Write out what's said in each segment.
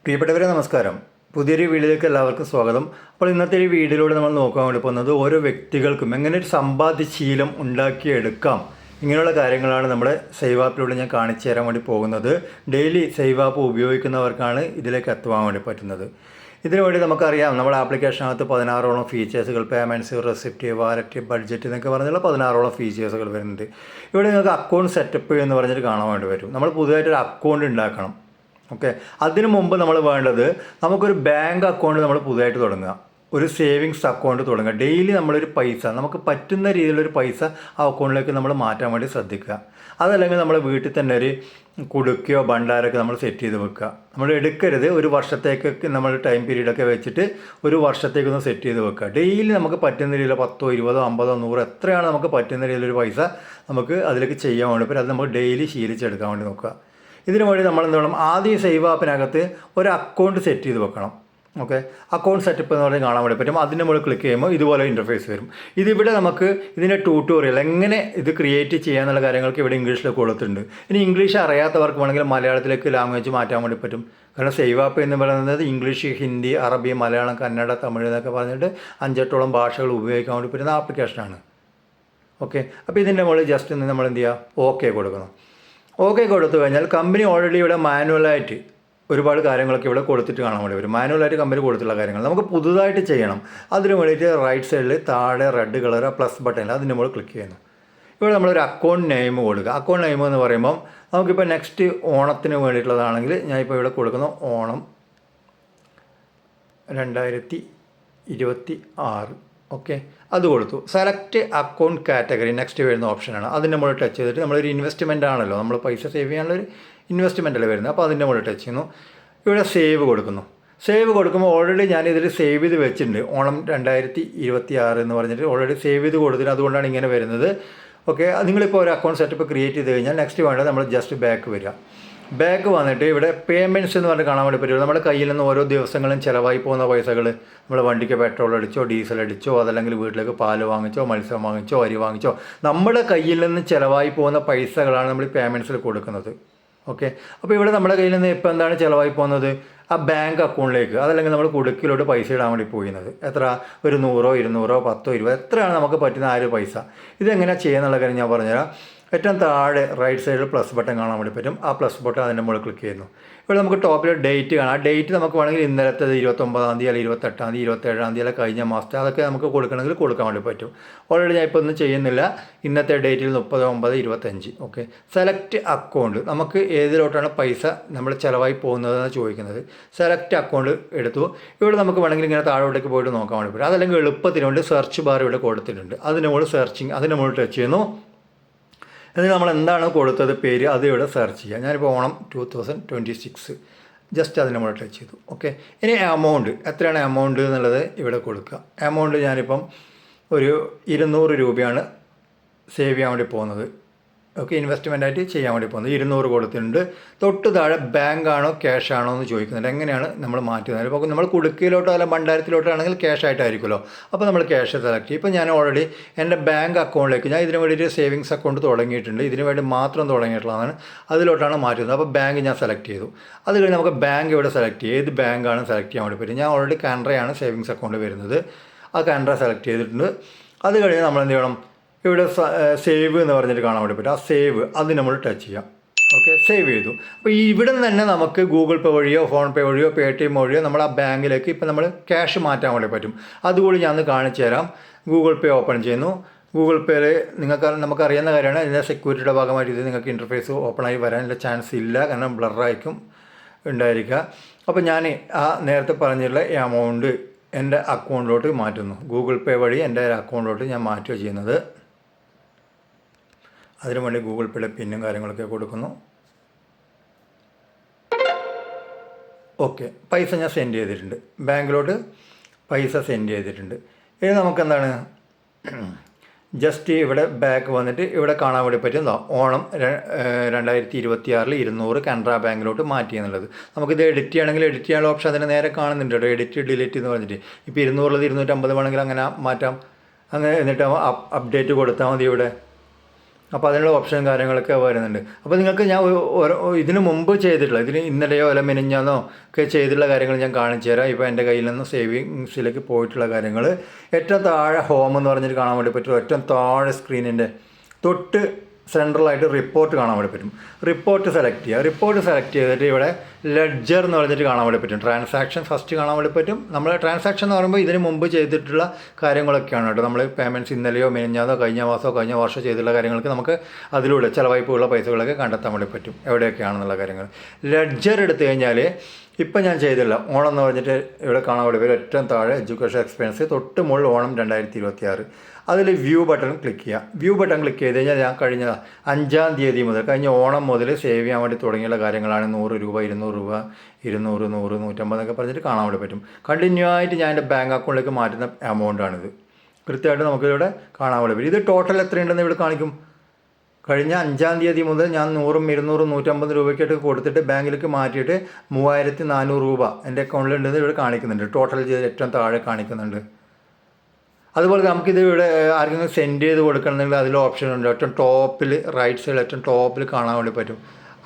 പ്രിയപ്പെട്ടവരെ നമസ്കാരം. പുതിയൊരു വീഡിയോയിലേക്ക് എല്ലാവർക്കും സ്വാഗതം. അപ്പോൾ ഇന്നത്തെ ഈ വീഡിയോയിലൂടെ നമ്മൾ നോക്കാൻ വേണ്ടി പോകുന്നത് ഓരോ വ്യക്തികൾക്കും എങ്ങനെ ഒരു സമ്പാദ്യശീലം ഉണ്ടാക്കിയെടുക്കാം, ഇങ്ങനെയുള്ള കാര്യങ്ങളാണ് നമ്മുടെ സേവ് ആപ്പിലൂടെ ഞാൻ കാണിച്ചു തരാൻ വേണ്ടി പോകുന്നത്. ഡെയിലി സേവ് ആപ്പ് ഉപയോഗിക്കുന്നവർക്കാണ് ഇതിലേക്ക് എത്തുവാൻ വേണ്ടി പറ്റുന്നത്. ഇതിനു വേണ്ടി നമുക്കറിയാം, നമ്മുടെ ആപ്ലിക്കേഷനകത്ത് 16ഓളം ഫീച്ചേഴ്സുകൾ, പേയ്മെൻറ്റ്സ്, റെസിപ്റ്റ്, വാലറ്റ്, ബഡ്ജറ്റ് എന്നൊക്കെ പറഞ്ഞുള്ള 16ഓളം ഫീച്ചേഴ്സുകൾ വരുന്നുണ്ട്. ഇവിടെ നിങ്ങൾക്ക് അക്കൗണ്ട് സെറ്റപ്പ് എന്ന് പറഞ്ഞിട്ട് കാണാൻ വേണ്ടി വരും. നമ്മൾ പുതുതായിട്ടൊരു അക്കൗണ്ട് ഉണ്ടാക്കണം. ഓക്കെ, അതിനു മുമ്പ് നമ്മൾ വേണ്ടത് നമുക്കൊരു ബാങ്ക് അക്കൗണ്ട് നമ്മൾ പുതുതായിട്ട് തുടങ്ങുക, ഒരു സേവിങ്സ് അക്കൗണ്ട് തുടങ്ങുക. ഡെയിലി നമ്മളൊരു പൈസ, നമുക്ക് പറ്റുന്ന രീതിയിലൊരു പൈസ ആ അക്കൗണ്ടിലേക്ക് നമ്മൾ മാറ്റാൻ വേണ്ടി ശ്രദ്ധിക്കുക. അതല്ലെങ്കിൽ നമ്മൾ വീട്ടിൽ തന്നെ ഒരു കുടുക്കയോ ഭണ്ഡാരമൊക്കെ നമ്മൾ സെറ്റ് ചെയ്ത് വെക്കുക. നമ്മൾ എടുക്കരുത്, ഒരു വർഷത്തേക്കൊക്കെ നമ്മൾ ടൈം പീരീഡൊക്കെ വെച്ചിട്ട് ഒരു വർഷത്തേക്കൊന്ന് സെറ്റ് ചെയ്ത് വെക്കുക. ഡെയിലി നമുക്ക് പറ്റുന്ന രീതിയിൽ 10, 20, 50, 100 എത്രയാണ് നമുക്ക് പറ്റുന്ന രീതിയിലൊരു പൈസ നമുക്ക് അതിലേക്ക് ചെയ്യാൻ വേണ്ടി പറ്റും. അത് നമ്മൾ ഡെയിലി ശീലിച്ചെടുക്കാൻ വേണ്ടി നോക്കുക. ഇതിനു വേണ്ടി നമ്മൾ എന്ത് വേണം, ആദ്യം സേവ് ആപ്പിനകത്ത് ഒരു അക്കൗണ്ട് സെറ്റ് ചെയ്ത് വെക്കണം. ഓക്കെ, അക്കൗണ്ട് സെറ്റപ്പ് എന്ന് പറഞ്ഞാൽ കാണാൻ വേണ്ടി പറ്റും. അതിൻ്റെ മുകളിൽ ക്ലിക്ക് ചെയ്യുമ്പോൾ ഇതുപോലെ ഇൻ്റർഫേസ് വരും. ഇതിവിടെ നമുക്ക് ഇതിൻ്റെ ട്യൂട്ടോറിയൽ എങ്ങനെ ഇത് ക്രിയേറ്റ് ചെയ്യാന്നുള്ള കാര്യങ്ങൾക്ക് ഇവിടെ ഇംഗ്ലീഷിലൊക്കെ കൊടുത്തിട്ടുണ്ട്. ഇനി ഇംഗ്ലീഷ് അറിയാത്തവർക്ക് വേണമെങ്കിൽ മലയാളത്തിലേക്ക് ലാംഗ്വേജ് മാറ്റാൻ വേണ്ടി പറ്റും. കാരണം സേവ് ആപ്പ് എന്ന് പറയുന്നത് ഇംഗ്ലീഷ്, ഹിന്ദി, അറബി, മലയാളം, കന്നഡ, തമിഴ് എന്നൊക്കെ പറഞ്ഞിട്ട് 5-8ഓളം ഭാഷകൾ ഉപയോഗിക്കാൻ വേണ്ടി പറ്റുന്ന ആപ്ലിക്കേഷനാണ്. ഓക്കെ, അപ്പോൾ ഇതിൻ്റെ മുകളിൽ ജസ്റ്റ് നമ്മൾ എന്ത് ചെയ്യുക, ഓക്കെ കൊടുക്കണം. ഓക്കെ കൊടുത്തു കഴിഞ്ഞാൽ കമ്പനി ഓൾറെഡി ഇവിടെ മാനുവലായിട്ട് ഒരുപാട് കാര്യങ്ങളൊക്കെ ഇവിടെ കൊടുത്തിട്ട് കാണാൻ വേണ്ടി വരും. മാനുവലായിട്ട് കമ്പനി കൊടുത്തുള്ള കാര്യങ്ങൾ നമുക്ക് പുതുതായിട്ട് ചെയ്യണം. അതിന് വേണ്ടിയിട്ട് റൈറ്റ് സൈഡിൽ താഴെ റെഡ് കളർ പ്ലസ് ബട്ടൺ, അതിൻ്റെ മുകളിൽ ക്ലിക്ക് ചെയ്യുന്നു. ഇവിടെ നമ്മളൊരു അക്കൗണ്ട് നെയിം കൊടുക്കുക. അക്കൗണ്ട് നെയിം എന്ന് പറയുമ്പം നമുക്കിപ്പോൾ നെക്സ്റ്റ് ഓണത്തിന് വേണ്ടിയിട്ടുള്ളതാണെങ്കിൽ ഞാനിപ്പോൾ ഇവിടെ കൊടുക്കുന്ന ഓണം 2026. ഓക്കെ, അത് കൊടുത്തു. സെലക്ട് അക്കൗണ്ട് കാറ്റഗറി നെക്സ്റ്റ് വരുന്ന ഓപ്ഷനാണ്. അതിൻ്റെ മുകളിൽ ടച്ച് ചെയ്തിട്ട് നമ്മളൊരു ഇൻവെസ്റ്റ്മെൻ്റ് ആണല്ലോ, നമ്മൾ പൈസ സേവ് ചെയ്യാനുള്ളൊരു ഇൻവെസ്റ്റ്മെൻ്റ് അല്ലേ വരുന്നത്. അപ്പോൾ അതിൻ്റെ മുകളിൽ ടച്ച് ചെയ്യുന്നു. ഇവിടെ സേവ് കൊടുക്കുന്നു. സേവ് കൊടുക്കുമ്പോൾ ഓൾറെഡി ഞാനിതിൽ സേവ് ചെയ്ത് വെച്ചിട്ടുണ്ട്, ഓണം 2026 എന്ന് പറഞ്ഞിട്ട് ഓൾറെഡി സേവ് ചെയ്ത് കൊടുത്തിട്ട്, അതുകൊണ്ടാണ് ഇങ്ങനെ വരുന്നത്. ഓക്കെ, നിങ്ങളിപ്പോൾ ഒരു അക്കൗണ്ട് സെറ്റപ്പ് ക്രിയേറ്റ് ചെയ്ത് കഴിഞ്ഞാൽ നെക്സ്റ്റ് വേണ്ടത് നമ്മൾ ജസ്റ്റ് ബാക്ക് വരിക. ബാക്ക് വന്നിട്ട് ഇവിടെ പേയ്മെൻറ്റ്സ് എന്ന് പറഞ്ഞിട്ട് കാണാൻ വേണ്ടി പറ്റും. നമ്മുടെ കയ്യിൽ നിന്ന് ഓരോ ദിവസങ്ങളും ചിലവായി പോകുന്ന പൈസകൾ, നമ്മൾ വണ്ടിക്ക് പെട്രോൾ അടിച്ചോ, ഡീസൽ അടിച്ചോ, അതല്ലെങ്കിൽ വീട്ടിലേക്ക് പാല് വാങ്ങിച്ചോ, മത്സ്യം വാങ്ങിച്ചോ, അരി വാങ്ങിച്ചോ, നമ്മുടെ കയ്യിൽ നിന്ന് ചിലവായി പോകുന്ന പൈസകളാണ് നമ്മൾ പേയ്മെൻറ്റ്സിൽ കൊടുക്കുന്നത്. ഓക്കെ, അപ്പോൾ ഇവിടെ നമ്മുടെ കയ്യിൽ നിന്ന് ഇപ്പോൾ എന്താണ് ചിലവായി പോകുന്നത്, ആ ബാങ്ക് അക്കൗണ്ടിലേക്ക്, അതല്ലെങ്കിൽ നമ്മൾ കുടുക്കിലോട്ട് പൈസ ഇടാൻ വേണ്ടി പോകുന്നത്. എത്ര, ഒരു 100, 200, 10, 20 എത്രയാണ് നമുക്ക് പറ്റുന്ന ആ ഒരു പൈസ. ഇതെങ്ങനെയാണ് ചെയ്യുന്നുള്ള കാര്യം ഞാൻ പറഞ്ഞുതരാം. ഏറ്റവും താഴെ റൈറ്റ് സൈഡിൽ പ്ലസ് ബട്ടൺ കാണാൻ വേണ്ടി പറ്റും. ആ പ്ലസ് ബട്ടൺ അതിൻ്റെ മുകളിൽ ക്ലിക്ക് ചെയ്യുന്നു. ഇവിടെ നമുക്ക് ടോപ്പിൽ ഡേറ്റ് കാണാം. ആ ഡേറ്റ് നമുക്ക് വേണമെങ്കിൽ ഇന്നലത്തേത് 29-ാം തീയതി, അല്ലെങ്കിൽ 28-ാം തീയതി, 27-ാം തീയതി, അല്ലെങ്കിൽ കഴിഞ്ഞ മാസത്തെ, അതൊക്കെ നമുക്ക് കൊടുക്കണമെങ്കിൽ കൊടുക്കാൻ വേണ്ടി പറ്റും. ഓൾറെഡി ഞാൻ ഇപ്പോൾ ഒന്നും ചെയ്യുന്നില്ല. ഇന്നത്തെ ഡേറ്റിൽ 30/9/25. ഓക്കെ, സെലക്ട് അക്കൗണ്ട്, നമുക്ക് ഏതിലോട്ടാണ് പൈസ നമ്മൾ ചിലവായി പോകുന്നതെന്ന് ചോദിക്കുന്നത്. സെലക്ട് അക്കൗണ്ട് എടുത്തു. ഇവിടെ നമുക്ക് വേണമെങ്കിൽ ഇങ്ങനെ താഴോട്ടേക്ക് പോയിട്ട് നോക്കാൻ വേണ്ടി പറ്റും. അതല്ലെങ്കിൽ എളുപ്പത്തിന് വേണ്ടി സെർച്ച് ബാർ ഇവിടെ കൊടുത്തിട്ടുണ്ട്. അതിൻ്റെ മുകളിൽ സെർച്ചിങ്, അതിൻ്റെ മുകളിൽ ടച്ച് ചെയ്യുന്നു. എന്നിട്ട് നമ്മൾ എന്താണ് കൊടുത്തത് പേര്, അത് ഇവിടെ സെർച്ച് ചെയ്യുക. ഞാനിപ്പോൾ ഓണം 2026 ജസ്റ്റ് അതിൻ്റെ മുകളിൽ ടച്ച് ചെയ്തു. ഓക്കെ, ഇനി എമൗണ്ട്, എത്രയാണ് എമൗണ്ട് എന്നുള്ളത് ഇവിടെ കൊടുക്കുക. എമൗണ്ട് ഞാനിപ്പം ഒരു 200 രൂപയാണ് സേവ് ചെയ്യാൻ വേണ്ടി പോകുന്നത്. ഓക്കെ, ഇൻവെസ്റ്റ്മെൻറ്റായിട്ട് ചെയ്യാൻ വേണ്ടി പോകുന്നത് 200 കൊടുത്തിട്ടുണ്ട്. തൊട്ട് താഴെ ബാങ്ക് ആണോ ക്യാഷ് ആണോ എന്ന് ചോദിക്കുന്നുണ്ട്. എങ്ങനെയാണ് നമ്മൾ മാറ്റുന്നത്. അപ്പോൾ നമ്മൾ കുടുക്കയിലോട്ടോ അല്ല ഭണ്ഡാരത്തിലോട്ടോ ആണെങ്കിൽ ക്യാഷ് ആയിട്ടായിരിക്കുമല്ലോ. അപ്പോൾ നമ്മൾ ക്യാഷ് സെലക്ട് ചെയ്യും. ഇപ്പോൾ ഞാൻ ഓൾറെഡി എൻ്റെ ബാങ്ക് അക്കൗണ്ടിലേക്ക്, ഞാൻ ഇതിന് വേണ്ടിയിട്ട് സേവിങ്സ് അക്കൗണ്ട് തുടങ്ങിയിട്ടുണ്ട്, ഇതിന് വേണ്ടി മാത്രം തുടങ്ങിയിട്ടുള്ളതാണ്, അതിലോട്ടാണ് മാറ്റുന്നത്. അപ്പോൾ ബാങ്ക് ഞാൻ സെലക്ട് ചെയ്തു. അത് കഴിഞ്ഞ് നമുക്ക് ബാങ്ക് ഇവിടെ സെലക്ട് ചെയ്യും. ഏത് ബാങ്കാണ് സെലക്ട് ചെയ്യാൻ വേണ്ടി പറ്റും. ഞാൻ ഓൾറെഡി കാനറയാണ് സേവിങ്സ് അക്കൗണ്ട് വരുന്നത്. ആ കാനറ സെലക്ട് ചെയ്തിട്ടുണ്ട്. അത് കഴിഞ്ഞ് നമ്മൾ എന്ത് ചെയ്യണം, ഇവിടെ സേവ് എന്ന് പറഞ്ഞിട്ട് കാണാൻ വേണ്ടി പറ്റും. ആ സേവ്, അത് നമ്മൾ ടച്ച് ചെയ്യാം. ഓക്കെ, സേവ് ചെയ്തു. അപ്പോൾ ഇവിടെ നിന്ന് തന്നെ നമുക്ക് ഗൂഗിൾ പേ വഴിയോ, ഫോൺ പേ വഴിയോ, പേടിഎം വഴിയോ നമ്മൾ ആ ബാങ്കിലേക്ക് ഇപ്പോൾ നമ്മൾ ക്യാഷ് മാറ്റാൻ വേണ്ടി പറ്റും. അതുകൂടി ഞാൻ കാണിച്ചു തരാം. ഗൂഗിൾ പേ ഓപ്പൺ ചെയ്യുന്നു. ഗൂഗിൾ പേയിൽ നമുക്കറിയുന്ന കാര്യമാണ്, ഇതിൻ്റെ സെക്യൂരിറ്റിയുടെ ഭാഗമായിട്ട് ഇത് നിങ്ങൾക്ക് ഇൻ്റർഫേസ് ഓപ്പണായി വരാനുള്ള ചാൻസ് ഇല്ല, കാരണം ബ്ലറായിരിക്കും ഉണ്ടായിരിക്കുക. അപ്പോൾ ഞാൻ ആ നേരത്തെ പറഞ്ഞിട്ടുള്ള എമൗണ്ട് എൻ്റെ അക്കൗണ്ടിലോട്ട് മാറ്റുന്നു. ഗൂഗിൾ പേ വഴി എൻ്റെ അക്കൗണ്ടിലോട്ട് ഞാൻ മാറ്റുക ചെയ്യുന്നത്. അതിനു വേണ്ടി ഗൂഗിൾ പേയുടെ പിന്നും കാര്യങ്ങളൊക്കെ കൊടുക്കുന്നു. ഓക്കെ, പൈസ ഞാൻ സെൻഡ് ചെയ്തിട്ടുണ്ട്. ബാങ്കിലോട്ട് പൈസ സെൻഡ് ചെയ്തിട്ടുണ്ട്. ഇനി നമുക്കെന്താണ്, ജസ്റ്റ് ഇവിടെ ബാക്ക് വന്നിട്ട് ഇവിടെ കാണാൻ വേണ്ടി പറ്റുന്നതോ ഓണം 2026 200 കാനറ ബാങ്കിലോട്ട് മാറ്റി എന്നുള്ളത്. നമുക്കിത് എഡിറ്റ് ചെയ്യണമെങ്കിൽ എഡിറ്റ് ചെയ്യാനുള്ള ഓപ്ഷൻ അതിന് നേരെ കാണുന്നുണ്ട് കേട്ടോ, എഡിറ്റ് ഡിലീറ്റ് എന്ന് പറഞ്ഞിട്ട്. ഇപ്പോൾ 200 250 വേണമെങ്കിൽ അങ്ങനെ മാറ്റാം. അങ്ങനെ എന്നിട്ട് അപ്ഡേറ്റ് കൊടുത്താൽ മതി. ഇവിടെ അപ്പോൾ അതിനുള്ള ഓപ്ഷൻ കാര്യങ്ങളൊക്കെ വരുന്നുണ്ട്. അപ്പോൾ നിങ്ങൾക്ക് ഞാൻ ഇതിന് മുമ്പ് ചെയ്തിട്ടുള്ള ഇന്നലെയോ അല്ല മിനിഞ്ഞാന്നോ ഒക്കെ ചെയ്തിട്ടുള്ള കാര്യങ്ങൾ ഞാൻ കാണിച്ചു തരാം. ഇപ്പോൾ എൻ്റെ കയ്യിൽ നിന്ന് സേവിങ്സിലേക്ക് പോയിട്ടുള്ള കാര്യങ്ങൾ ഏറ്റവും താഴെ ഹോം എന്ന് പറഞ്ഞിട്ട് കാണാൻ വേണ്ടി പറ്റും. ഏറ്റവും താഴെ സ്ക്രീനിൻ്റെ തൊട്ട് സെൻട്രലായിട്ട് റിപ്പോർട്ട് കാണാൻ വേണ്ടി പറ്റും. റിപ്പോർട്ട് സെലക്ട് ചെയ്യുക. റിപ്പോർട്ട് സെലക്ട് ചെയ്തിട്ട് ഇവിടെ ലെഡ്ജർ എന്ന് പറഞ്ഞിട്ട് കാണാൻ വേണ്ടി പറ്റും. ട്രാൻസാക്ഷൻ ഫസ്റ്റ് കാണാൻ വേണ്ടി പറ്റും. നമ്മൾ ട്രാൻസാക്ഷൻ എന്ന് പറയുമ്പോൾ ഇതിന് മുമ്പ് ചെയ്തിട്ടുള്ള കാര്യങ്ങളൊക്കെയാണ് കേട്ടോ. നമ്മൾ പേയ്മെൻറ്റ്സ് ഇന്നലെയോ മിനിഞ്ഞാന്നോ കഴിഞ്ഞ മാസമോ കഴിഞ്ഞ വർഷം ചെയ്തിട്ടുള്ള കാര്യങ്ങൾക്ക് നമുക്ക് അതിലൂടെ ചിലവായ്പുള്ള പൈസകളൊക്കെ കണ്ടെത്താൻ വേണ്ടി പറ്റും, എവിടെയൊക്കെയാണെന്നുള്ള കാര്യങ്ങൾ. ലെഡ്ജർ എടുത്തു കഴിഞ്ഞാൽ ഇപ്പം ഞാൻ ചെയ്തില്ല ഓണം എന്ന് പറഞ്ഞിട്ട് ഇവിടെ കാണാൻ വേണ്ടി വരും. ഏറ്റവും താഴെ എഡ്യൂക്കേഷൻ എക്സ്പെൻസ്, തൊട്ട് മുകളിൽ ഓണം 2026. അതിൽ വ്യൂ ബട്ടൺ ക്ലിക്ക് ചെയ്യുക. വ്യൂ ബട്ടൺ ക്ലിക്ക് ചെയ്ത് കഴിഞ്ഞാൽ ഞാൻ കഴിഞ്ഞ 5-ാം തീയതി മുതൽ കഴിഞ്ഞ ഓണം മുതൽ സേവ് ചെയ്യാൻ വേണ്ടി തുടങ്ങിയുള്ള കാര്യങ്ങളാണ്. 100 രൂപ 200 രൂപ 200 100 150 എന്നൊക്കെ പറഞ്ഞിട്ട് കാണാൻ വേണ്ടി പറ്റും. കണ്ടിന്യൂ ആയിട്ട് ഞാൻ എൻ്റെ ബാങ്ക് അക്കൗണ്ടിലേക്ക് മാറ്റുന്ന എമൗണ്ടാണിത്. കൃത്യമായിട്ട് നമുക്കിവിടെ കാണാൻ വേണ്ടി പറ്റും. ഇത് ടോട്ടൽ എത്രയുണ്ടെന്ന് ഇവിടെ കാണിക്കും. കഴിഞ്ഞ 5-ാം തീയതി മുതൽ ഞാൻ 100 200 150 രൂപയ്ക്കായിട്ട് കൊടുത്തിട്ട് ബാങ്കിലേക്ക് മാറ്റിയിട്ട് 3400 രൂപ എൻ്റെ അക്കൗണ്ടിലുണ്ടെന്ന് ഇവിടെ കാണിക്കുന്നുണ്ട്. ടോട്ടൽ ചെയ്ത് ഏറ്റവും താഴെ കാണിക്കുന്നുണ്ട്. അതുപോലെ നമുക്കിത് ഇവിടെ ആർക്കെങ്കിലും സെൻഡ് ചെയ്ത് കൊടുക്കണമെങ്കിൽ അതിൽ ഓപ്ഷൻ ഉണ്ട്. ഏറ്റവും ടോപ്പിൽ റൈറ്റ് സൈഡിൽ ഏറ്റവും ടോപ്പിൽ കാണാൻ വേണ്ടി പറ്റും.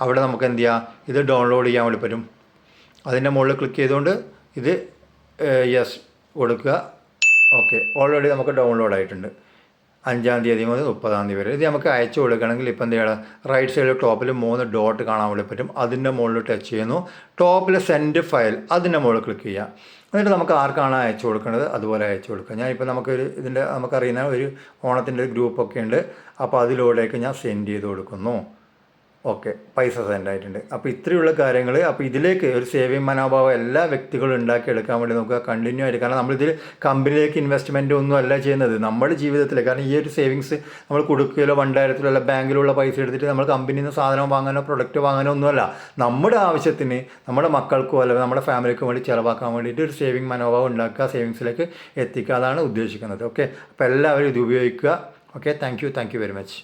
അവിടെ നമുക്ക് എന്ത് ചെയ്യാം, ഇത് ഡൗൺലോഡ് ചെയ്യാൻ വേണ്ടി പറ്റും. അതിൻ്റെ മുകളിൽ ക്ലിക്ക് ചെയ്തുകൊണ്ട് ഇത് യെസ് കൊടുക്കുക. ഓക്കെ, ഓൾറെഡി നമുക്ക് ഡൗൺലോഡ് ആയിട്ടുണ്ട്. 5-ാം തീയതി മുതൽ 30-ാം തീയതി വരെ. ഇത് നമുക്ക് അയച്ചു കൊടുക്കണമെങ്കിൽ ഇപ്പം എന്ത് ചെയ്യണം, റൈറ്റ് സൈഡിൽ ടോപ്പിൽ 3 ഡോട്ട് കാണാൻ വേണ്ടി പറ്റും. അതിൻ്റെ മുകളിൽ ടച്ച് ചെയ്യുന്നു. ടോപ്പിൽ സെൻഡ് ഫയൽ അതിൻ്റെ മുകളിൽ ക്ലിക്ക് ചെയ്യുക. എന്നിട്ട് നമുക്ക് ആർക്കാണ് അയച്ചു കൊടുക്കേണ്ടത് അതുപോലെ അയച്ചു കൊടുക്കുക. ഞാനിപ്പോൾ നമുക്കറിയുന്ന ഒരു ഓണത്തിൻ്റെ ഒരു ഗ്രൂപ്പൊക്കെ ഉണ്ട്. അപ്പോൾ അതിലൂടെയൊക്കെ ഞാൻ സെൻഡ് ചെയ്ത് കൊടുക്കുന്നു. ഓക്കെ, പൈസ സെൻഡ് ആയിട്ടുണ്ട്. അപ്പോൾ ഇത്രയുള്ള കാര്യങ്ങൾ. അപ്പോൾ ഇതിലേക്ക് ഒരു സേവിങ് മനോഭാവം എല്ലാ വ്യക്തികളും ഉണ്ടാക്കിയെടുക്കാൻ വേണ്ടി നമുക്ക് കണ്ടിന്യൂ ആയിട്ട്, കാരണം നമ്മളിതിൽ കമ്പനിയിലേക്ക് ഇൻവെസ്റ്റ്മെൻറ്റ് ഒന്നും അല്ല ചെയ്യുന്നത്, നമ്മുടെ ജീവിതത്തിൽ. കാരണം ഈ ഒരു സേവിങ്സ് നമ്മൾ കൊടുക്കുകയോ ഭണ്ഡാരത്തിലോ അല്ല ബാങ്കിലുള്ള പൈസ എടുത്തിട്ട് നമ്മൾ കമ്പനിയിൽ നിന്ന് സാധനം വാങ്ങാനോ പ്രൊഡക്റ്റ് വാങ്ങാനോ ഒന്നുമല്ല, നമ്മുടെ ആവശ്യത്തിന് നമ്മുടെ മക്കൾക്കോ അല്ലെങ്കിൽ നമ്മുടെ ഫാമിലിക്കോ വേണ്ടി ചിലവാക്കാൻ വേണ്ടിയിട്ട് ഒരു സേവിങ് മനോഭാവം ഉണ്ടാക്കുക, സേവിങ്സിലേക്ക് എത്തിക്കുക. അതാണ് ഉദ്ദേശിക്കുന്നത്. ഓക്കെ, അപ്പോൾ എല്ലാവരും ഇത് ഉപയോഗിക്കുക. Okay, thank you very much.